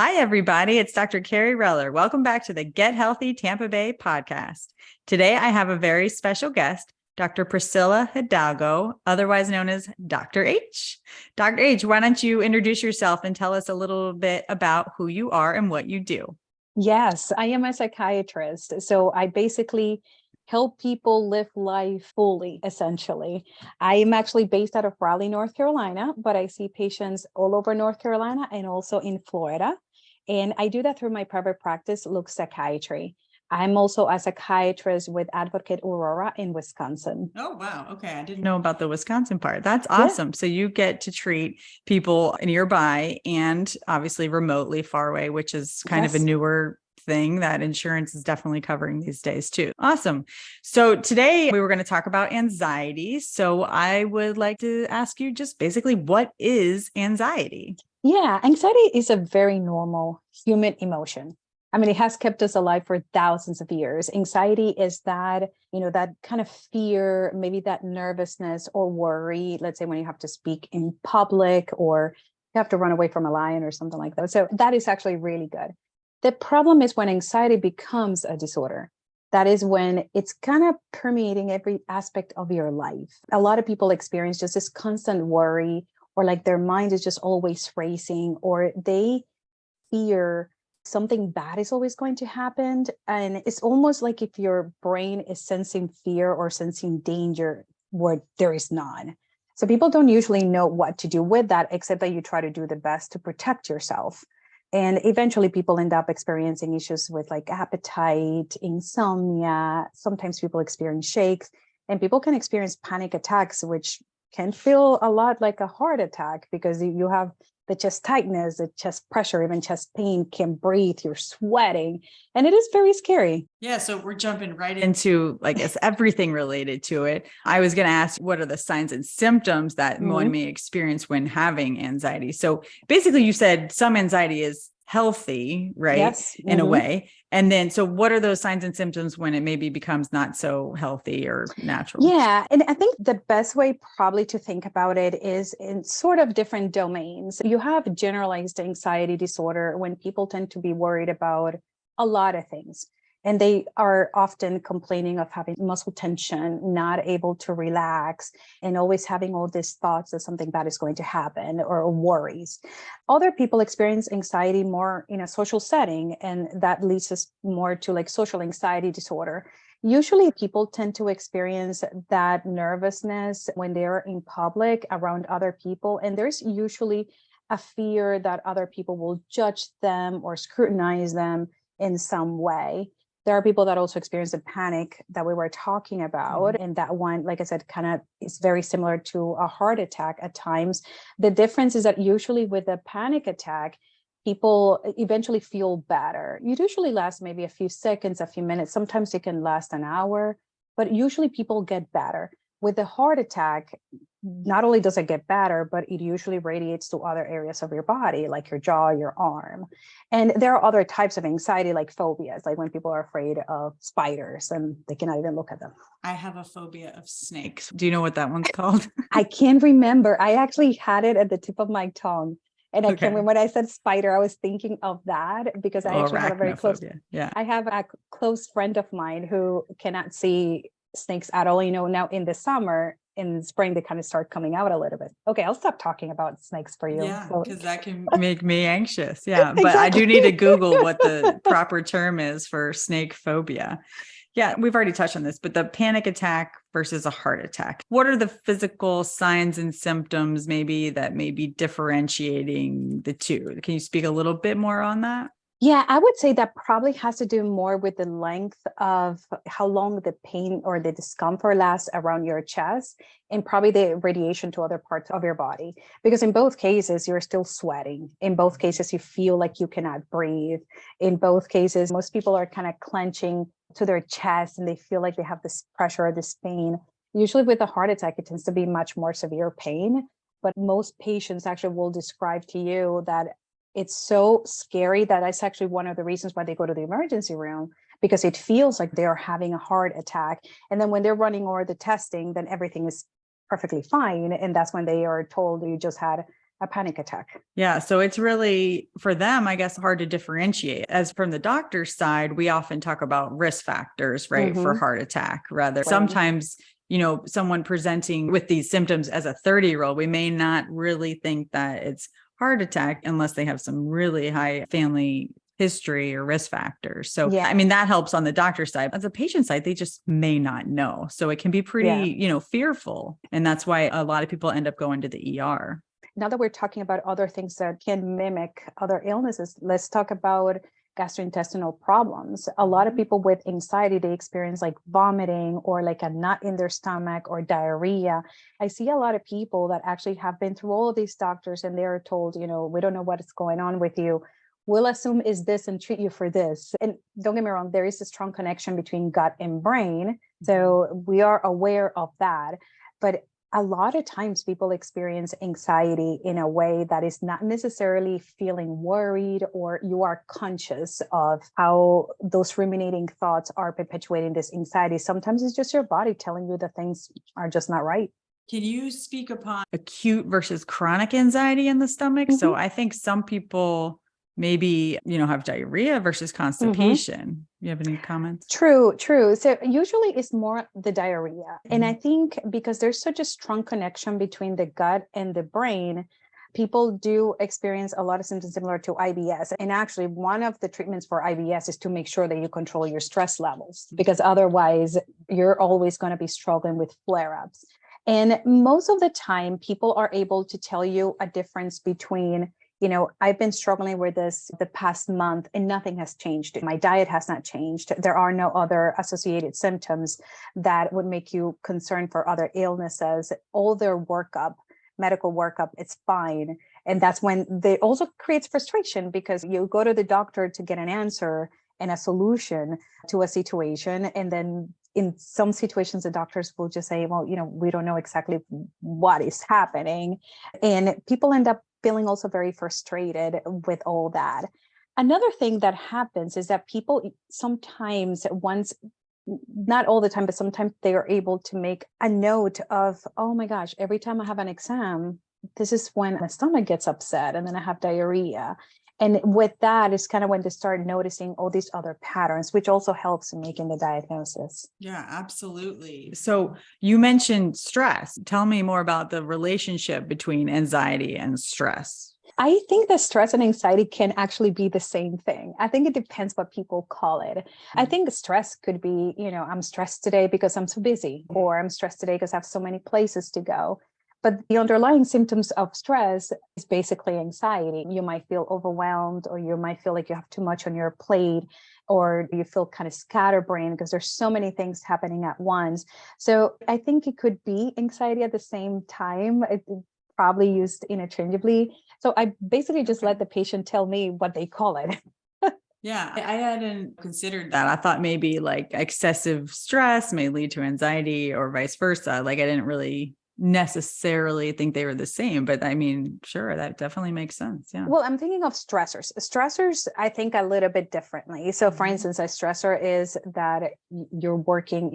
Hi, everybody. It's Dr. Kerry Reller. Welcome back to the Get Healthy Tampa Bay podcast. Today, I have a very special guest, Dr. Priscilla Hidalgo, otherwise known as Dr. H. Dr. H, why don't you introduce yourself and tell us a little bit about who you are and what you do? Yes, I am a psychiatrist. So I basically help people live life fully, essentially. I am actually based out of Raleigh, North Carolina, but I see patients all over North Carolina and also in Florida. And I do that through my private practice, Look Psychiatry. I'm also a psychiatrist with Advocate Aurora in Wisconsin. Oh, wow. Okay. I didn't know about the Wisconsin part. That's Yeah. awesome. So you get to treat people nearby and obviously remotely far away, which is kind of a Yes. newer thing that insurance is definitely covering these days too. Awesome. So today we were going to talk about anxiety. So I would like to ask you just basically, what is anxiety? Yeah, anxiety is a very normal human emotion. I mean, it has kept us alive for thousands of years. Anxiety is that, that kind of fear, maybe that nervousness or worry, let's say when you have to speak in public or you have to run away from a lion or something like that. So that is actually really good. The problem is when anxiety becomes a disorder. That is when it's kind of permeating every aspect of your life. A lot of people experience just this constant worry, or like their mind is just always racing, or they fear something bad is always going to happen. And it's almost like if your brain is sensing fear or sensing danger where there is none. So people don't usually know what to do with that, except that you try to do the best to protect yourself. And eventually people end up experiencing issues with like appetite, insomnia. Sometimes people experience shakes, and people can experience panic attacks, which can feel a lot like a heart attack because you have the chest tightness, the chest pressure, even chest pain, can't breathe, you're sweating, and it is very scary. Yeah, so we're jumping right into, I guess, everything related to it. I was going to ask, what are the signs and symptoms that one may experience when having anxiety? So basically, you said some anxiety is healthy, right? Yes. In a way. And then, so what are those signs and symptoms when it maybe becomes not so healthy or natural? Yeah. And I think the best way probably to think about it is in sort of different domains. You have generalized anxiety disorder when people tend to be worried about a lot of things. And they are often complaining of having muscle tension, not able to relax, and always having all these thoughts that something bad is going to happen or worries. Other people experience anxiety more in a social setting, and that leads us more to like social anxiety disorder. Usually people tend to experience that nervousness when they're in public around other people. And there's usually a fear that other people will judge them or scrutinize them in some way. There are people that also experience the panic that we were talking about. And that one, like I said, kind of is very similar to a heart attack at times. The difference is that usually with a panic attack, people eventually feel better. It usually lasts maybe a few seconds, a few minutes. Sometimes it can last an hour, but usually people get better. With the heart attack, not only does it get better, but it usually radiates to other areas of your body, like your jaw, your arm. And there are other types of anxiety, like phobias, like when people are afraid of spiders and they cannot even look at them. I have a phobia of snakes. Do you know what that one's called? I can't remember. I actually had it at the tip of my tongue. And I can't remember when I said spider, I was thinking of that because I actually have a very close, I have a close friend of mine who cannot see snakes at all. Now in the summer, in spring, they kind of start coming out a little bit. Okay, I'll stop talking about snakes for you. Yeah, because that can make me anxious. Yeah, but Exactly. I do need to Google what the proper term is for snake phobia. Yeah, we've already touched on this, but the panic attack versus a heart attack. What are the physical signs and symptoms maybe that may be differentiating the two? Can you speak a little bit more on that? Yeah, I would say that probably has to do more with the length of how long the pain or the discomfort lasts around your chest, and probably the radiation to other parts of your body. Because in both cases, you're still sweating. In both cases, you feel like you cannot breathe. In both cases, most people are kind of clenching to their chest and they feel like they have this pressure or this pain. Usually with a heart attack, it tends to be much more severe pain. But most patients actually will describe to you that it's so scary that it's actually one of the reasons why they go to the emergency room, because it feels like they're having a heart attack. And then when they're running all the testing, then everything is perfectly fine. And that's when they are told you just had a panic attack. Yeah. So it's really for them, I guess, hard to differentiate. As from the doctor's side, we often talk about risk factors, right, for heart attack. Rather, sometimes, someone presenting with these symptoms as a 30-year-old, we may not really think that it's heart attack unless they have some really high family history or risk factors. So, Yeah. I mean, that helps on the doctor's side. As a patient side, they just may not know. So it can be pretty, fearful. And that's why a lot of people end up going to the ER. Now that we're talking about other things that can mimic other illnesses, let's talk about gastrointestinal problems. A lot of people with anxiety, they experience like vomiting or like a knot in their stomach or diarrhea. I see a lot of people that actually have been through all of these doctors and they're told, we don't know what's going on with you. We'll assume is this and treat you for this. And don't get me wrong, there is a strong connection between gut and brain. So we are aware of that. But a lot of times people experience anxiety in a way that is not necessarily feeling worried, or you are conscious of how those ruminating thoughts are perpetuating this anxiety. Sometimes it's just your body telling you that things are just not right. Can you speak upon acute versus chronic anxiety in the stomach? So I think some people maybe, have diarrhea versus constipation. You have any comments? True. So usually it's more the diarrhea. And I think because there's such a strong connection between the gut and the brain, people do experience a lot of symptoms similar to IBS. And actually, one of the treatments for IBS is to make sure that you control your stress levels, because otherwise you're always going to be struggling with flare-ups. And most of the time, people are able to tell you a difference between I've been struggling with this the past month and nothing has changed. My diet has not changed. There are no other associated symptoms that would make you concerned for other illnesses. All their medical workup, it's fine. And that's when they also creates frustration, because you go to the doctor to get an answer and a solution to a situation. And then in some situations, the doctors will just say, well, we don't know exactly what is happening. And people end up feeling also very frustrated with all that. Another thing that happens is that people sometimes, not all the time, but sometimes they are able to make a note of, oh my gosh, every time I have an exam, this is when my stomach gets upset and then I have diarrhea. And with that is kind of when they start noticing all these other patterns, which also helps in making the diagnosis. Yeah, absolutely. So you mentioned stress. Tell me more about the relationship between anxiety and stress. I think that stress and anxiety can actually be the same thing. I think it depends what people call it. I think stress could be, I'm stressed today because I'm so busy, or I'm stressed today because I have so many places to go. But the underlying symptoms of stress is basically anxiety. You might feel overwhelmed, or you might feel like you have too much on your plate, or you feel kind of scatterbrained because there's so many things happening at once. So I think it could be anxiety at the same time. It's probably used interchangeably. So I basically just let the patient tell me what they call it. Yeah, I hadn't considered that. I thought maybe like excessive stress may lead to anxiety or vice versa. Like I didn't really necessarily think they were the same, but I mean, sure, that definitely makes sense. Yeah. Well, I'm thinking of stressors. Stressors, I think a little bit differently. So for instance, a stressor is that you're working,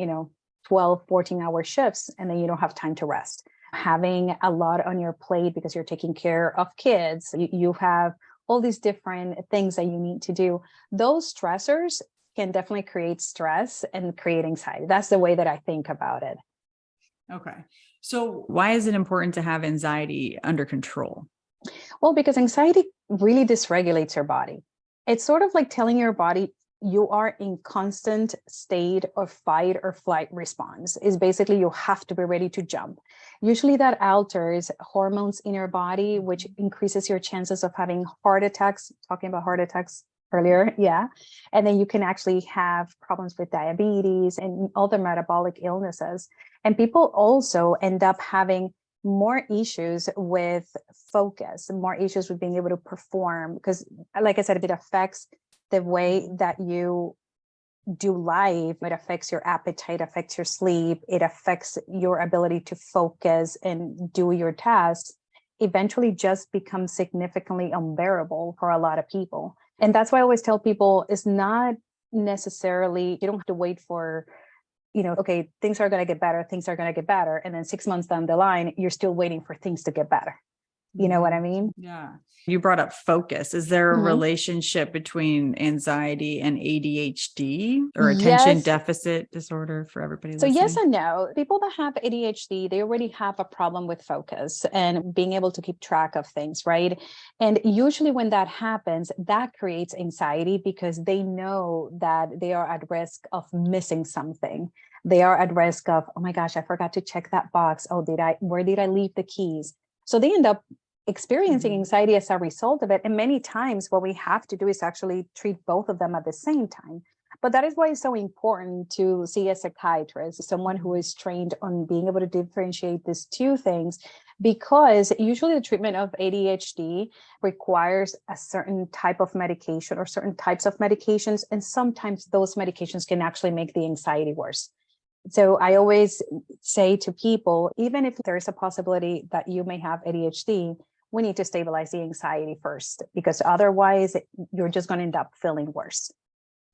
12, 14-hour shifts, and then you don't have time to rest. Having a lot on your plate because you're taking care of kids. You have all these different things that you need to do. Those stressors can definitely create stress and create anxiety. That's the way that I think about it. Okay. So why is it important to have anxiety under control? Well, because anxiety really dysregulates your body. It's sort of like telling your body you are in constant state of fight or flight response. Is basically you have to be ready to jump. Usually that alters hormones in your body, which increases your chances of having heart attacks, talking about heart attacks earlier. Yeah. And then you can actually have problems with diabetes and other metabolic illnesses. And people also end up having more issues with focus, more issues with being able to perform, because like I said, it affects the way that you do life. It affects your appetite, affects your sleep. It affects your ability to focus and do your tasks. Eventually just becomes significantly unbearable for a lot of people. And that's why I always tell people it's not necessarily, you don't have to wait for, okay, things are going to get better. And then 6 months down the line, you're still waiting for things to get better. You know what I mean? Yeah. You brought up focus. Is there a Mhm. relationship between anxiety and ADHD or attention Yes. deficit disorder for everybody So yes listening? and no. People that have ADHD, they already have a problem with focus and being able to keep track of things, right? And usually when that happens, that creates anxiety because they know that they are at risk of missing something. They are at risk of, oh my gosh, I forgot to check that box. Oh, where did I leave the keys? So they end up experiencing Mhm. anxiety as a result of it. And many times what we have to do is actually treat both of them at the same time. But that is why it's so important to see a psychiatrist, someone who is trained on being able to differentiate these two things, because usually the treatment of ADHD requires a certain type of medication or certain types of medications. And sometimes those medications can actually make the anxiety worse. So I always say to people, even if there's a possibility that you may have ADHD, we need to stabilize the anxiety first, because otherwise you're just going to end up feeling worse.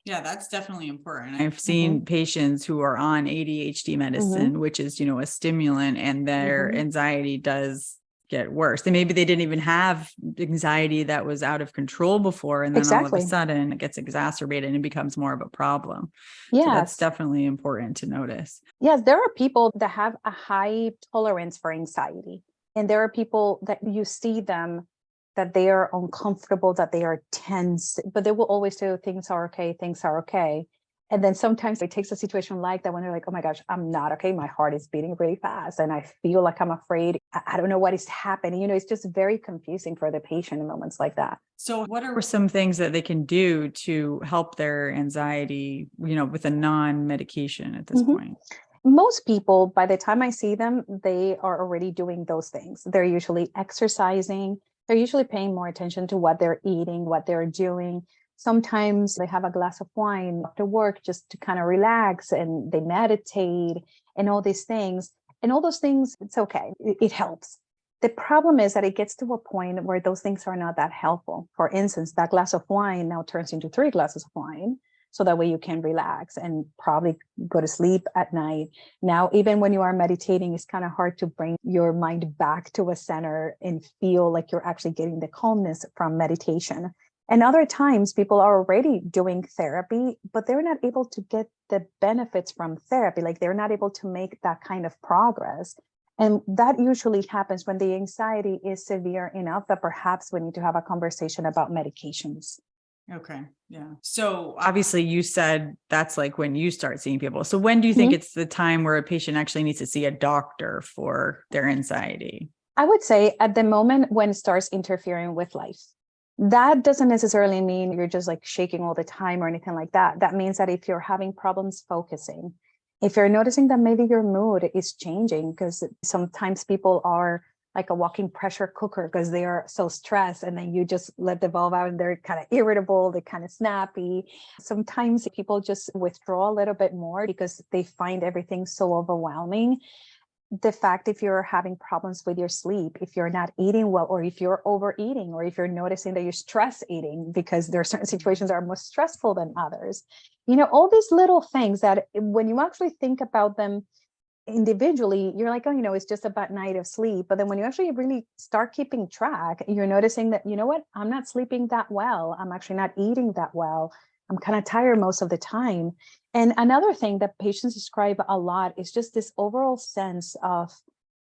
Yeah, that's definitely important. I've Mhm. seen patients who are on ADHD medicine, which is, a stimulant, and their Mhm. anxiety does get worse. And maybe they didn't even have anxiety that was out of control before. And then all of a Exactly. sudden it gets exacerbated and it becomes more of a problem. So that's Yes. definitely important to notice. Yes, there are people that have a high tolerance for anxiety. And there are people that you see them that they are uncomfortable, that they are tense, but they will always say, things are okay, things are okay. And then sometimes it takes a situation like that when they're like, oh my gosh, I'm not okay. My heart is beating really fast and I feel like I'm afraid. I don't know what is happening. It's just very confusing for the patient in moments like that. So what are some things that they can do to help their anxiety, with a non-medication at this Mhm. point? Most people, by the time I see them, they are already doing those things. They're usually exercising. They're usually paying more attention to what they're eating, what they're doing. Sometimes they have a glass of wine after work just to kind of relax, and they meditate and all these things. And all those things, it's okay. It helps. The problem is that it gets to a point where those things are not that helpful. For instance, that glass of wine now turns into 3 glasses of wine. So that way you can relax and probably go to sleep at night. Now, even when you are meditating, it's kind of hard to bring your mind back to a center and feel like you're actually getting the calmness from meditation. And other times, people are already doing therapy, but they're not able to get the benefits from therapy. Like they're not able to make that kind of progress. And that usually happens when the anxiety is severe enough that perhaps we need to have a conversation about medications. Okay. Yeah. So obviously you said that's like when you start seeing people. So when do you think it's the time where a patient actually needs to see a doctor for their anxiety? I would say at the moment when it starts interfering with life. That doesn't necessarily mean you're just like shaking all the time or anything like that. That means that if you're having problems focusing, if you're noticing that maybe your mood is changing, because sometimes people are like a walking pressure cooker because they are so stressed, and then you just let the valve out and they're kind of irritable, they're kind of snappy. Sometimes people just withdraw a little bit more because they find everything so overwhelming. The fact if you're having problems with your sleep, if you're not eating well, or if you're overeating, or if you're noticing that you're stress eating because there are certain situations that are more stressful than others, all these little things that when you actually think about them individually, you're like, oh, it's just a bad night of sleep. But then when you actually really start keeping track, you're noticing that, what, I'm not sleeping that well. I'm actually not eating that well. I'm kind of tired most of the time. And another thing that patients describe a lot is just this overall sense of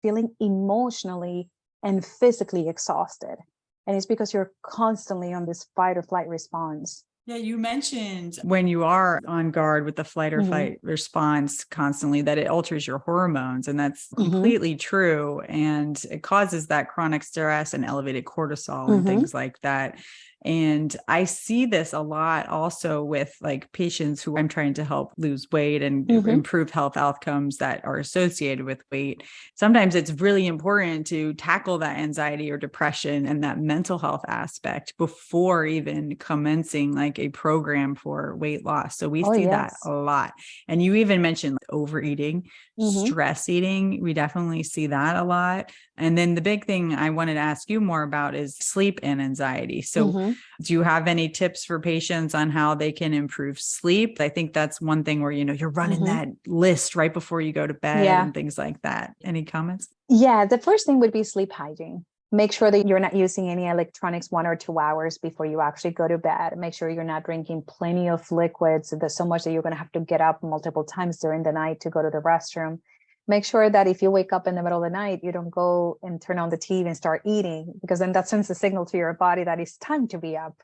feeling emotionally and physically exhausted. And it's because you're constantly on this fight or flight response. Yeah, you mentioned when you are on guard with the flight or fight response constantly that it alters your hormones, and that's completely true. And it causes that chronic stress and elevated cortisol and things like that. And I see this a lot also with like patients who I'm trying to help lose weight and improve health outcomes that are associated with weight. Sometimes it's really important to tackle that anxiety or depression and that mental health aspect before even commencing like a program for weight loss. So we see that a lot. And you even mentioned like, overeating, stress eating. We definitely see that a lot. And then the big thing I wanted to ask you more about is sleep and anxiety. So do you have any tips for patients on how they can improve sleep? I think that's one thing where, you're running that list right before you go to bed and things like that. Any comments? Yeah, the first thing would be sleep hygiene. Make sure that you're not using any electronics 1 or 2 hours before you actually go to bed. Make sure you're not drinking plenty of liquids. There's so much that you're going to have to get up multiple times during the night to go to the restroom. Make sure that if you wake up in the middle of the night, you don't go and turn on the TV and start eating, because then that sends a signal to your body that it's time to be up.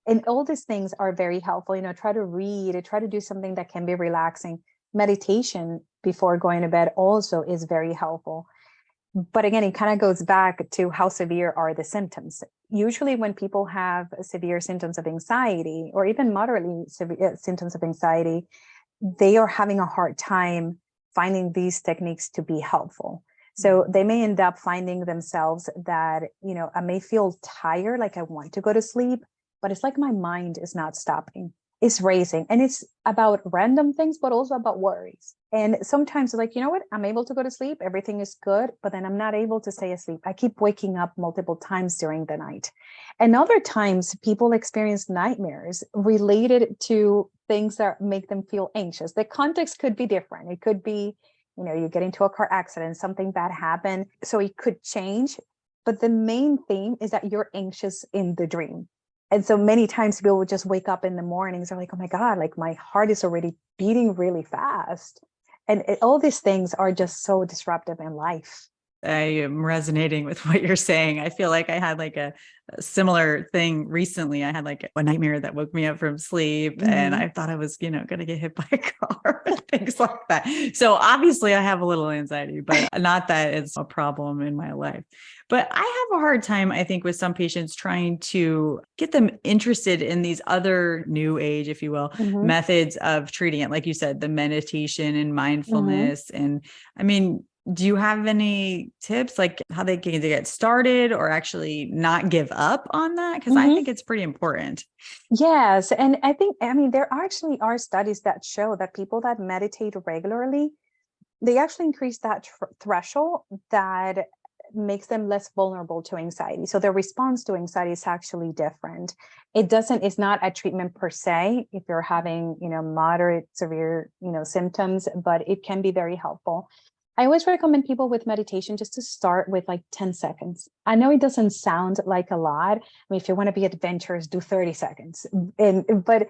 And all these things are very helpful. Try to read, try to do something that can be relaxing. Meditation before going to bed also is very helpful. But again, it kind of goes back to how severe are the symptoms. Usually when people have severe symptoms of anxiety, or even moderately severe symptoms of anxiety, they are having a hard time finding these techniques to be helpful. So they may end up finding themselves that, I may feel tired, like I want to go to sleep, but it's like my mind is not stopping. It's racing, and it's about random things, but also about worries. And sometimes it's like, you know what, I'm able to go to sleep, everything is good, but then I'm not able to stay asleep. I keep waking up multiple times during the night. And other times people experience nightmares related to things that make them feel anxious. The context could be different. It could be, you get into a car accident, something bad happened. So it could change. But the main thing is that you're anxious in the dream. And so many times people would just wake up in the mornings, they're like, oh my God, like my heart is already beating really fast. And all these things are just so disruptive in life. I am resonating with what you're saying. I feel like I had like a similar thing recently. I had like a nightmare that woke me up from sleep, and I thought I was, going to get hit by a car, things like that. So obviously I have a little anxiety, but not that it's a problem in my life. But I have a hard time, I think, with some patients trying to get them interested in these other new age, if you will, methods of treating it. Like you said, the meditation and mindfulness. And I mean, do you have any tips, like how they can get started or actually not give up on that? Because I think it's pretty important. Yes. And I mean, there actually are studies that show that people that meditate regularly, they actually increase that threshold that makes them less vulnerable to anxiety. So their response to anxiety is actually different. It's not a treatment per se if you're having, moderate, severe, symptoms, but it can be very helpful. I always recommend people with meditation just to start with like 10 seconds. I know it doesn't sound like a lot. I mean, if you want to be adventurous, do 30 seconds. But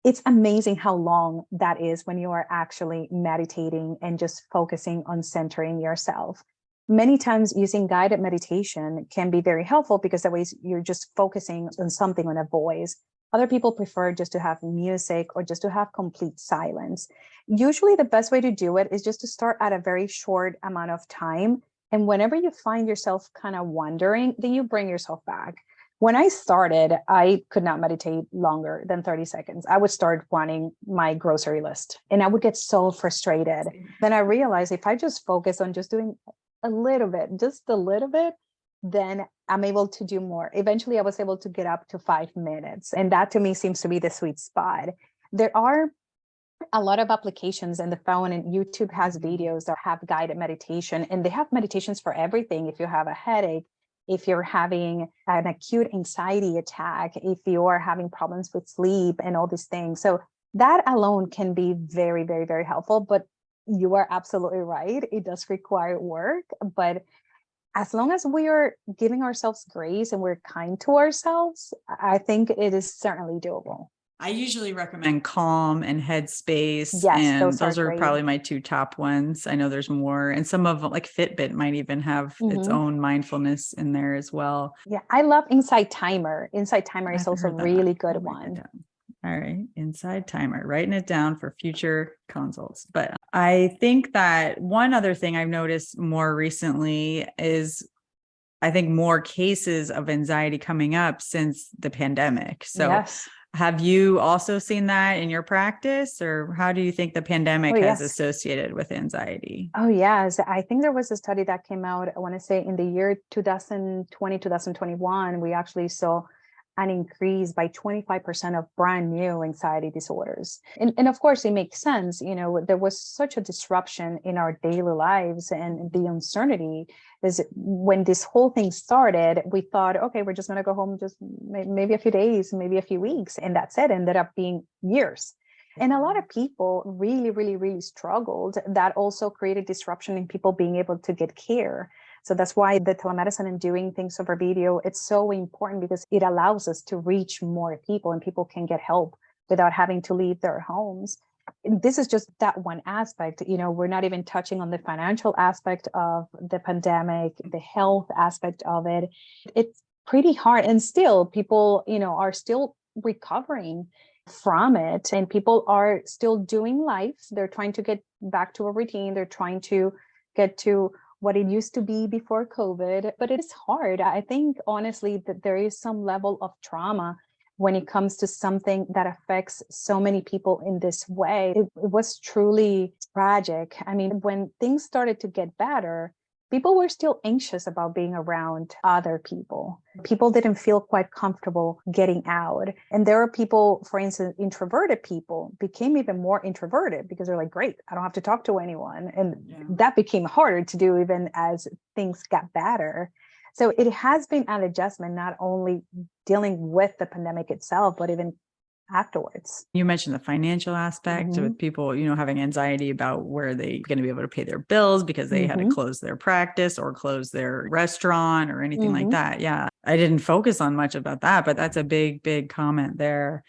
it's amazing how long that is when you are actually meditating and just focusing on centering yourself. Many times using guided meditation can be very helpful because that way you're just focusing on something, on a voice. Other people prefer just to have music or just to have complete silence. Usually the best way to do it is just to start at a very short amount of time. And whenever you find yourself kind of wandering, then you bring yourself back. When I started, I could not meditate longer than 30 seconds. I would start running my grocery list and I would get so frustrated. Then I realized if I just focus on just doing a little bit, just a little bit, then I'm able to do more. Eventually, I was able to get up to 5 minutes. And that to me seems to be the sweet spot. There are a lot of applications in the phone, and YouTube has videos that have guided meditation, and they have meditations for everything. If you have a headache, if you're having an acute anxiety attack, if you're having problems with sleep and all these things. So that alone can be very, very, very helpful. But you are absolutely right. It does require work, but as long as we are giving ourselves grace and we're kind to ourselves, I think it is certainly doable. I usually recommend Calm and Headspace. Yes, and those are probably my two top ones. I know there's more. And some of them, like Fitbit, might even have its own mindfulness in there as well. Yeah, I love Insight Timer. Insight Timer is also a really good I'll one. All right. Insight Timer, writing it down for future consults. But I think that one other thing I've noticed more recently is I think more cases of anxiety coming up since the pandemic. So yes. Have you also seen that in your practice, or how do you think the pandemic has associated with anxiety? Oh, yes. I think there was a study that came out, I want to say in the year 2020, 2021, we actually saw an increase by 25% of brand new anxiety disorders. And of course, it makes sense. There was such a disruption in our daily lives, and the uncertainty is when this whole thing started, we thought, okay, we're just going to go home just maybe a few days, maybe a few weeks. And that's it. Ended up being years. And a lot of people really, really, really struggled. That also created disruption in people being able to get care. So that's why the telemedicine and doing things over video, it's so important because it allows us to reach more people and people can get help without having to leave their homes. This is just that one aspect. We're not even touching on the financial aspect of the pandemic, the health aspect of it. It's pretty hard. And still people, are still recovering from it, and people are still doing life. They're trying to get back to a routine. They're trying to get to what it used to be before COVID, but it is hard. I think honestly that there is some level of trauma when it comes to something that affects so many people in this way. It was truly tragic. I mean, when things started to get better, people were still anxious about being around other people. People didn't feel quite comfortable getting out. And there are people, for instance, introverted people became even more introverted because they're like, great, I don't have to talk to anyone. And that became harder to do even as things got better. So it has been an adjustment, not only dealing with the pandemic itself, but even afterwards. You mentioned the financial aspect with people, having anxiety about where they're going to be able to pay their bills because they had to close their practice or close their restaurant or anything like that. Yeah. I didn't focus on much about that, but that's a big, big comment there.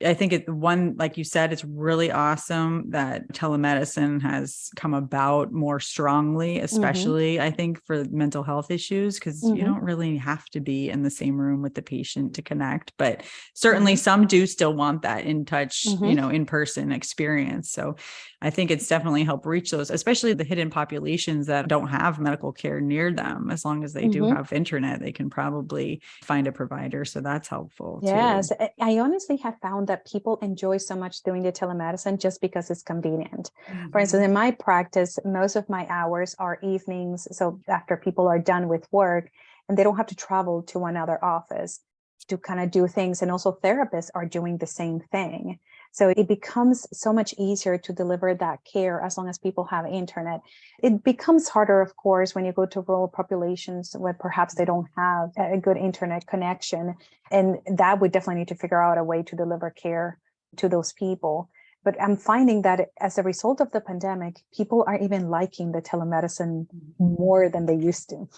I think like you said, it's really awesome that telemedicine has come about more strongly, especially I think for mental health issues, because you don't really have to be in the same room with the patient to connect, but certainly some do still want that in touch, in-person experience. So I think it's definitely helped reach those, especially the hidden populations that don't have medical care near them. As long as they do have internet, they can probably find a provider. So that's helpful. Yes, too. I honestly have found that people enjoy so much doing the telemedicine just because it's convenient. For instance, in my practice, most of my hours are evenings. So after people are done with work and they don't have to travel to another office to kind of do things. And also therapists are doing the same thing. So it becomes so much easier to deliver that care as long as people have internet. It becomes harder, of course, when you go to rural populations where perhaps they don't have a good internet connection. And that would definitely need to figure out a way to deliver care to those people. But I'm finding that as a result of the pandemic, people are even liking the telemedicine more than they used to.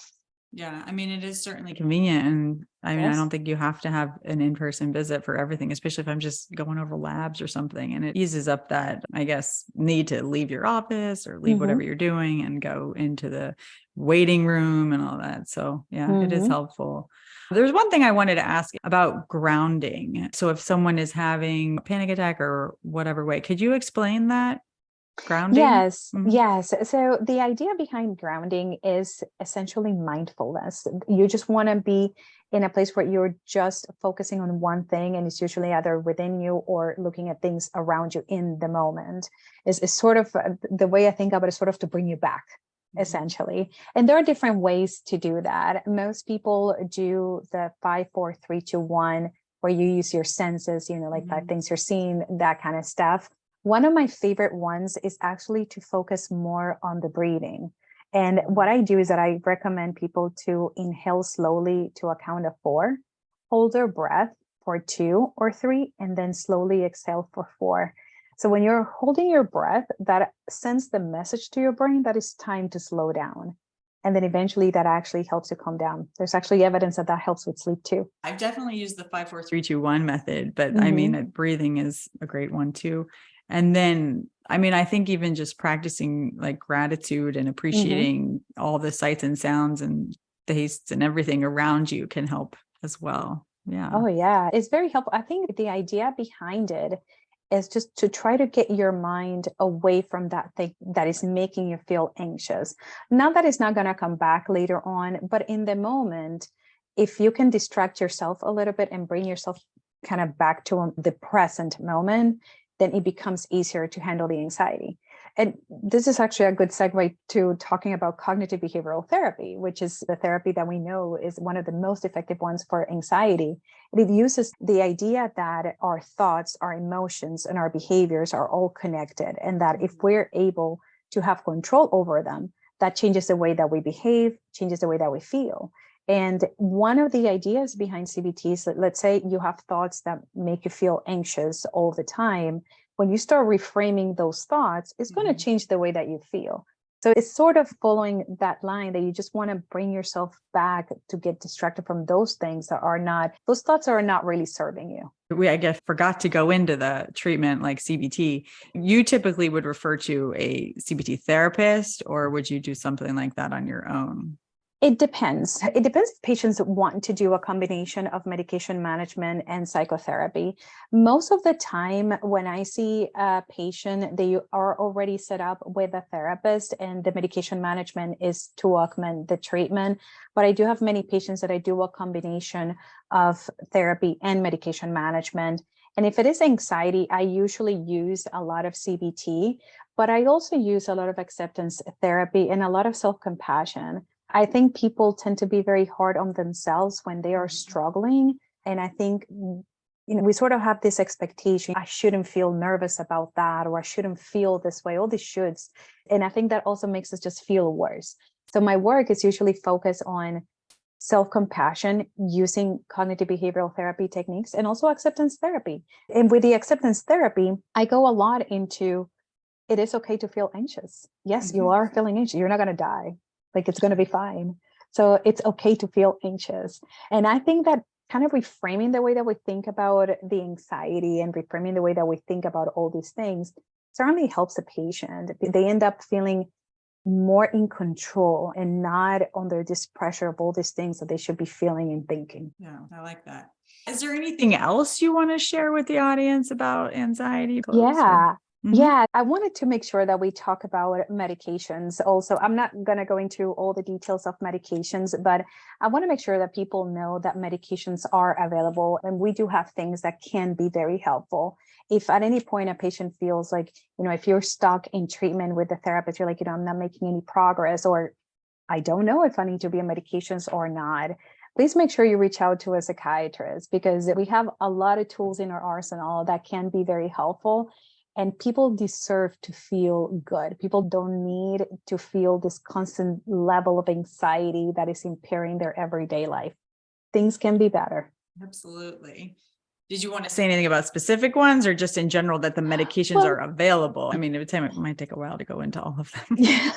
Yeah, I mean, it is certainly convenient. And I mean, I don't think you have to have an in-person visit for everything, especially if I'm just going over labs or something. And it eases up that, I guess, need to leave your office or leave whatever you're doing and go into the waiting room and all that. So yeah, it is helpful. There's one thing I wanted to ask about grounding. So if someone is having a panic attack or whatever way, could you explain that? Grounding? Yes. So the idea behind grounding is essentially mindfulness. You just want to be in a place where you're just focusing on one thing, and it's usually either within you or looking at things around you in the moment. Is sort of the way I think of it is sort of to bring you back, essentially. And there are different ways to do that. Most people do the 5, 4, 3, 2, 1, where you use your senses, like 5 things you're seeing, that kind of stuff. One of my favorite ones is actually to focus more on the breathing. And what I do is that I recommend people to inhale slowly to a count of 4, hold their breath for 2 or 3, and then slowly exhale for 4. So when you're holding your breath, that sends the message to your brain that it's time to slow down. And then eventually that actually helps you calm down. There's actually evidence that helps with sleep too. I've definitely used the 5, 4, 3, 2, 1 method, but I mean, breathing is a great one too. And then, I mean, I think even just practicing like gratitude and appreciating all the sights and sounds and tastes and everything around you can help as well. Yeah. Oh, yeah. It's very helpful. I think the idea behind it is just to try to get your mind away from that thing that is making you feel anxious. Not that it's not going to come back later on, but in the moment, if you can distract yourself a little bit and bring yourself kind of back to the present moment, then it becomes easier to handle the anxiety. And this is actually a good segue to talking about cognitive behavioral therapy, which is the therapy that we know is one of the most effective ones for anxiety. And it uses the idea that our thoughts, our emotions, and our behaviors are all connected, and that if we're able to have control over them, that changes the way that we behave, changes the way that we feel. And one of the ideas behind CBT is that, let's say you have thoughts that make you feel anxious all the time. When you start reframing those thoughts, it's going to change the way that you feel. So it's sort of following that line that you just want to bring yourself back to get distracted from those things those thoughts are not really serving you. I guess, forgot to go into the treatment like CBT. You typically would refer to a CBT therapist, or would you do something like that on your own? It depends. It depends if patients want to do a combination of medication management and psychotherapy. Most of the time when I see a patient, they are already set up with a therapist and the medication management is to augment the treatment. But I do have many patients that I do a combination of therapy and medication management. And if it is anxiety, I usually use a lot of CBT, but I also use a lot of acceptance therapy and a lot of self-compassion. I think people tend to be very hard on themselves when they are struggling. And I think, we sort of have this expectation, I shouldn't feel nervous about that, or I shouldn't feel this way, all these shoulds. And I think that also makes us just feel worse. So my work is usually focused on self-compassion using cognitive behavioral therapy techniques and also acceptance therapy. And with the acceptance therapy, I go a lot into, it is okay to feel anxious. Yes, you are feeling anxious. You're not going to die. Like, it's going to be fine. So it's okay to feel anxious. And I think that kind of reframing the way that we think about the anxiety and reframing the way that we think about all these things certainly helps the patient. They end up feeling more in control and not under this pressure of all these things that they should be feeling and thinking. Yeah, I like that. Is there anything else you want to share with the audience about anxiety? Yeah. Yeah, I wanted to make sure that we talk about medications also. I'm not going to go into all the details of medications, but I want to make sure that people know that medications are available and we do have things that can be very helpful. If at any point a patient feels like, if you're stuck in treatment with the therapist, you're like, I'm not making any progress, or I don't know if I need to be on medications or not, please make sure you reach out to a psychiatrist, because we have a lot of tools in our arsenal that can be very helpful. And people deserve to feel good. People don't need to feel this constant level of anxiety that is impairing their everyday life. Things can be better. Absolutely. Did you want to say anything about specific ones, or just in general that the medications are available? I mean, it might take a while to go into all of them. Yeah.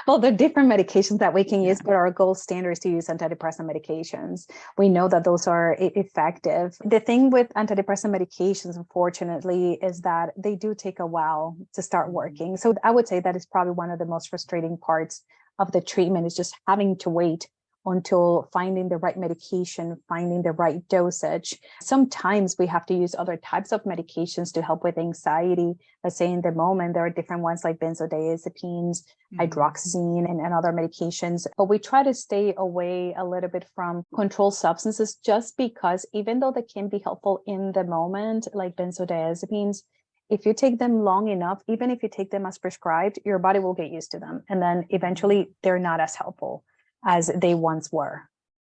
Well, there are different medications that we can use, but our gold standard is to use antidepressant medications. We know that those are effective. The thing with antidepressant medications, unfortunately, is that they do take a while to start working. So I would say that is probably one of the most frustrating parts of the treatment, is just having to wait until finding the right medication, finding the right dosage. Sometimes we have to use other types of medications to help with anxiety. Let's say in the moment, there are different ones like benzodiazepines, hydroxyzine, and other medications. But we try to stay away a little bit from controlled substances, just because even though they can be helpful in the moment, like benzodiazepines, if you take them long enough, even if you take them as prescribed, your body will get used to them. And then eventually they're not as helpful as they once were.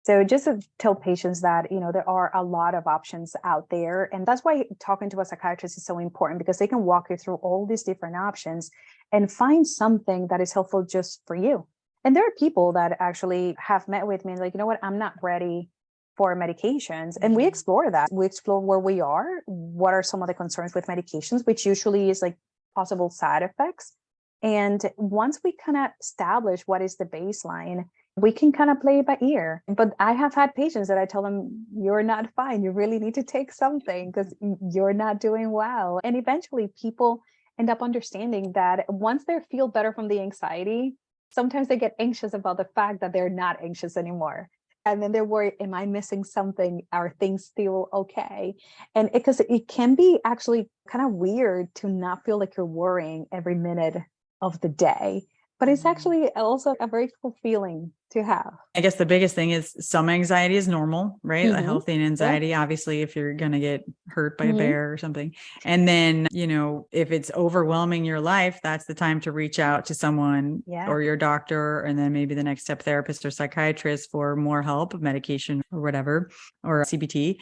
So just to tell patients that, there are a lot of options out there. And that's why talking to a psychiatrist is so important, because they can walk you through all these different options and find something that is helpful just for you. And there are people that actually have met with me and like, I'm not ready for medications. And we explore that. We explore where we are, what are some of the concerns with medications, which usually is like possible side effects. And once we kind of establish what is the baseline, we can kind of play it by ear. But I have had patients that I tell them, you're not fine. You really need to take something because you're not doing well. And eventually people end up understanding that once they feel better from the anxiety, sometimes they get anxious about the fact that they're not anxious anymore. And then they're worried, am I missing something? Are things still okay? And because it can be actually kind of weird to not feel like you're worrying every minute of the day. But it's actually also a very cool feeling to have. I guess the biggest thing is some anxiety is normal, right? A healthy anxiety, obviously, if you're going to get hurt by a bear or something. And then, if it's overwhelming your life, that's the time to reach out to someone or your doctor, and then maybe the next step therapist or psychiatrist for more help, medication or whatever, or CBT.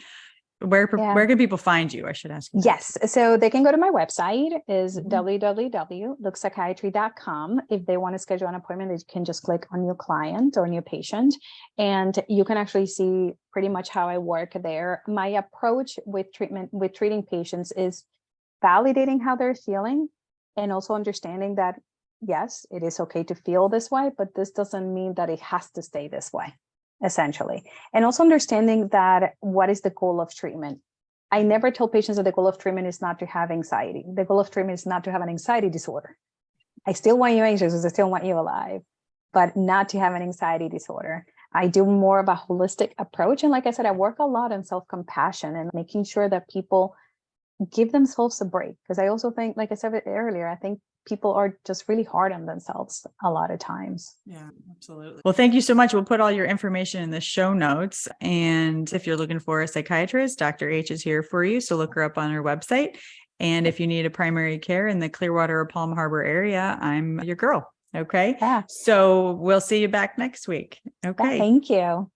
Where can people find you? I should ask you. Yes. So they can go to my website, is www.lookpsychiatry.com. If they want to schedule an appointment, they can just click on new client or new patient, and you can actually see pretty much how I work there. My approach with treating patients is validating how they're feeling, and also understanding that yes, it is okay to feel this way, but this doesn't mean that it has to stay this way, essentially. And also understanding that what is the goal of treatment. I never tell patients that the goal of treatment is not to have anxiety. The goal of treatment is not to have an anxiety disorder. I still want you anxious because I still want you alive, but not to have an anxiety disorder. I do more of a holistic approach. And like I said, I work a lot on self-compassion and making sure that people give themselves a break. Because I also think, like I said earlier, I think people are just really hard on themselves a lot of times. Yeah, absolutely. Well, thank you so much. We'll put all your information in the show notes. And if you're looking for a psychiatrist, Dr. H is here for you. So look her up on her website. And if you need a primary care in the Clearwater or Palm Harbor area, I'm your girl. Okay. Yeah. So we'll see you back next week. Okay. Yeah, thank you.